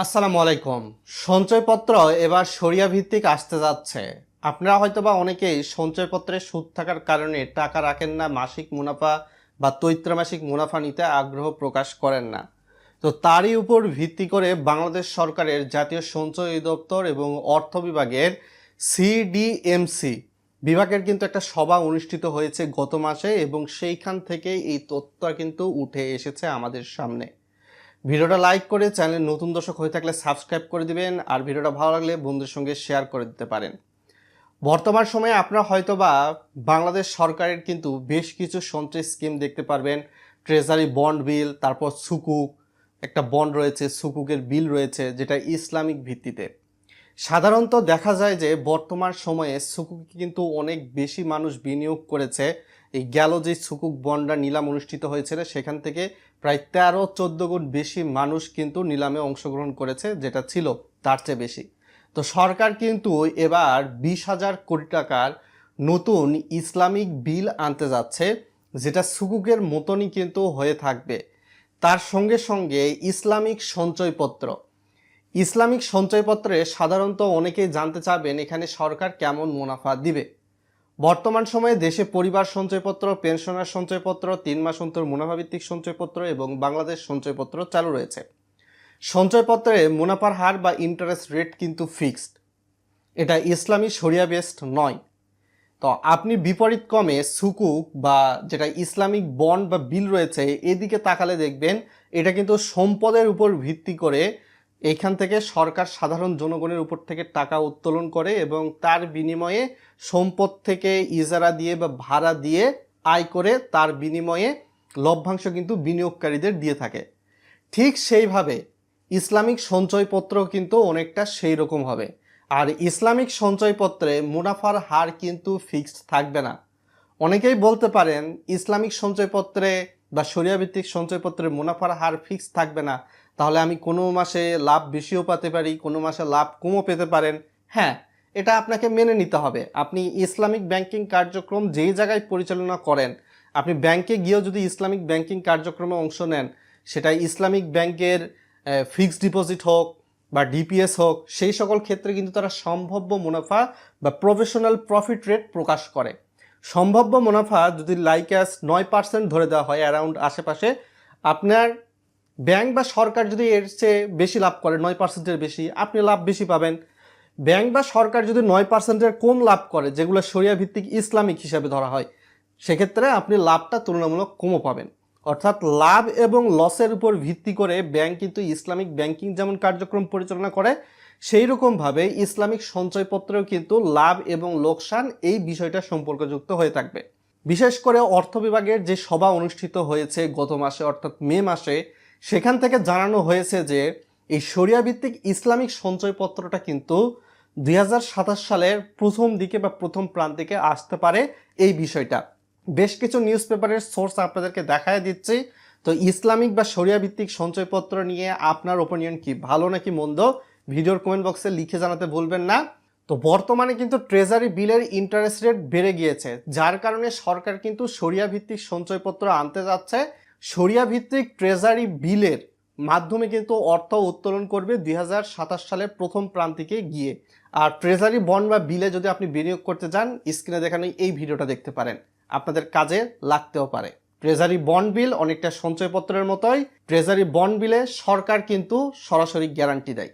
আসসালামু আলাইকুম। সঞ্চয়পত্র এবার শরিয়া ভিত্তিক আসতে যাচ্ছে। আপনারা হয়তোবা অনেকেই সঞ্চয়পত্রে সুদ থাকার কারণে টাকা রাখেন না, মাসিক মুনাফা বা ত্রৈমাসিক মুনাফা নিতে আগ্রহ প্রকাশ করেন না। তো তারই উপর ভিত্তি করে বাংলাদেশ সরকারের জাতীয় সঞ্চয় অধিদপ্তর এবং অর্থ বিভাগের সিডিএমসি বিভাগের কিন্তু একটা সভা অনুষ্ঠিত হয়েছে গত মাসে, এবং সেইখান থেকেই এই তথ্যটা কিন্তু উঠে এসেছে আমাদের সামনে। ভিডিওটা লাইক করে চ্যানেল নতুন দর্শক হয়ে থাকলে সাবস্ক্রাইব করে দিবেন, আর ভিডিওটা ভালো লাগলে বন্ধুদের সঙ্গে শেয়ার করে দিতে পারেন। বর্তমান সময়ে আপনারা হয়তোবা বাংলাদেশ সরকারের কিন্তু বেশ কিছু সঞ্চয় স্কিম দেখতে পারবেন। ট্রেজারি বন্ড বিল, তারপর সুকুক একটা বন্ড রয়েছে, সুকুকের বিল রয়েছে যেটা ইসলামিক ভিত্তিতে। সাধারণত দেখা যায় যে বর্তমান সময়ে সুকুকে কিন্তু অনেক বেশি মানুষ বিনিয়োগ করেছে। এই গেল যে সুকুক বন্ডটা নিলাম অনুষ্ঠিত হয়েছিল, সেখান থেকে প্রায় 13-14 গুণ বেশি মানুষ কিন্তু নিলামে অংশগ্রহণ করেছে, যেটা ছিল তার চেয়ে বেশি। তো সরকার কিন্তু এবার 20,000 কোটি টাকার নতুন ইসলামিক বিল আনতে যাচ্ছে, যেটা সুকুকের মতনই কিন্তু হয়ে থাকবে। তার সঙ্গে সঙ্গে ইসলামিক সঞ্চয়পত্রে সাধারণত অনেকেই জানতে চাবেন এখানে সরকার কেমন মুনাফা দিবে। বর্তমান সময়ে দেশে পরিবার সঞ্চয়পত্র, পেনশনার সঞ্চয়পত্র, 3 মাস অন্তর মুনাফাভিত্তিক সঞ্চয়পত্র এবং বাংলাদেশ সঞ্চয়পত্র চালু রয়েছে। সঞ্চয়পত্রে মুনাফার হার বা ইন্টারেস্ট রেট কিন্তু ফিক্সড, এটা ইসলামী শরিয়া বেসড নয়। তো আপনি বিপরীত ক্রমে সুকুক বা যেটা ইসলামিক বন্ড বা বিল রয়েছে এদিকে তাকালে দেখবেন এটা কিন্তু সম্পদের উপর ভিত্তি করে এইখান থেকে সরকার সাধারণ জনগণের উপর থেকে টাকা উত্তোলন করে এবং তার বিনিময়ে সম্পদ থেকে ইজারা দিয়ে বা ভাড়া দিয়ে আয় করে তার বিনিময়ে লভ্যাংশ কিন্তু বিনিয়োগকারীদের দিয়ে থাকে। ঠিক সেইভাবে ইসলামিক সঞ্চয়পত্র কিন্তু অনেকটা সেই রকম হবে। আর ইসলামিক সঞ্চয়পত্রে মুনাফার হার কিন্তু ফিক্সড থাকবে না। অনেকেই বলতে পারেন ইসলামিক সঞ্চয়পত্রে বা শরিয়া ভিত্তিক সঞ্চয়পত্রে মুনাফার হার ফিক্সড থাকবে না, তাহলে আমি কোনো মাসে লাভ বেশিও পেতে পারি, কোনো মাসে লাভ কমও পেতে পারেন। হ্যাঁ, এটা আপনাকে মেনে নিতে হবে। আপনি ইসলামিক ব্যাংকিং কার্যক্রম যেই জায়গায় পরিচালনা করেন, আপনি ব্যাংকে গিয়েও যদি ইসলামিক ব্যাংকিং কার্যক্রমে অংশ নেন, সেটা ইসলামিক ব্যাংকের ফিক্সড ডিপোজিট হোক বা ডিপিএস হোক, সেই সকল ক্ষেত্রে কিন্তু তারা সম্ভাব্য মুনাফা বা প্রফেশনাল প্রফিট রেট প্রকাশ করে। সম্ভাব্য মুনাফা যদি লাইক 9% ধরে দেওয়া হয়, অ্যারাউন্ড আশেপাশে, আপনার ব্যাংক বা সরকার যদি এর চেয়ে বেশি লাভ করে, 9%-এর বেশি, আপনি লাভ বেশি পাবেন। ব্যাংক বা সরকার যদি 9%-এর কম লাভ করে, যেগুলো শরিয়া ভিত্তিক ইসলামিক হিসাবে ধরা হয়, সেক্ষেত্রে আপনি লাভটা তুলনামূলক কমও পাবেন। অর্থাৎ লাভ এবং লসের উপর ভিত্তি করে ব্যাংক কিন্তু ইসলামিক ব্যাংকিং যেমন কার্যক্রম পরিচালনা করে, সেই রকমভাবে ইসলামিক সঞ্চয়পত্রেও কিন্তু লাভ এবং লোকসান এই বিষয়টা সম্পর্কযুক্ত হয়ে থাকবে। বিশেষ করে অর্থ বিভাগের যে সভা অনুষ্ঠিত হয়েছে গত মাসে অর্থাৎ মে মাসে, সেখান থেকে জানানো হয়েছে যে এই শরিয়া ভিত্তিক ইসলামিক সঞ্চয়পত্রটা কিন্তু 2027 সালের প্রথম দিকে বা প্রথম প্রান্তিকে আসতে পারে। এই বিষয়টা বেশ কিছু নিউজ পেপারের সোর্স আপনাদেরকে দেখায় দিচ্ছি। তো ইসলামিক বা শরিয়া ভিত্তিক সঞ্চয়পত্র নিয়ে আপনার ওপিনিয়ন কি, ভালো নাকি মন্দ, ভিডিওর কমেন্ট বক্সে লিখে জানাতে ভুলবেন না। তো বর্তমানে কিন্তু ট্রেজারি বিলের ইন্টারেস্ট রেট বেড়ে গিয়েছে, যার কারণে সরকার কিন্তু শরিয়া ভিত্তিক সঞ্চয়পত্র আনতে যাচ্ছে। শরিয়া ভিত্তিক ট্রেজারি বিলের মাধ্যমে কিন্তু অর্থ উত্তোলন করবে 2027 সালের প্রথম প্রান্তিকে গিয়ে। আর ট্রেজারি বন্ড বা বিলে যদি আপনি বিনিয়োগ করতে চান, স্ক্রিনে দেখানো এই ভিডিওটা দেখতে পারেন, আপনাদের কাজে লাগতেও পারে। ট্রেজারি বন্ড বিল অনেকটা সঞ্চয়পত্রের মতোই। ট্রেজারি বন্ড বিলে সরকার কিন্তু সরাসরি গ্যারান্টি দেয়।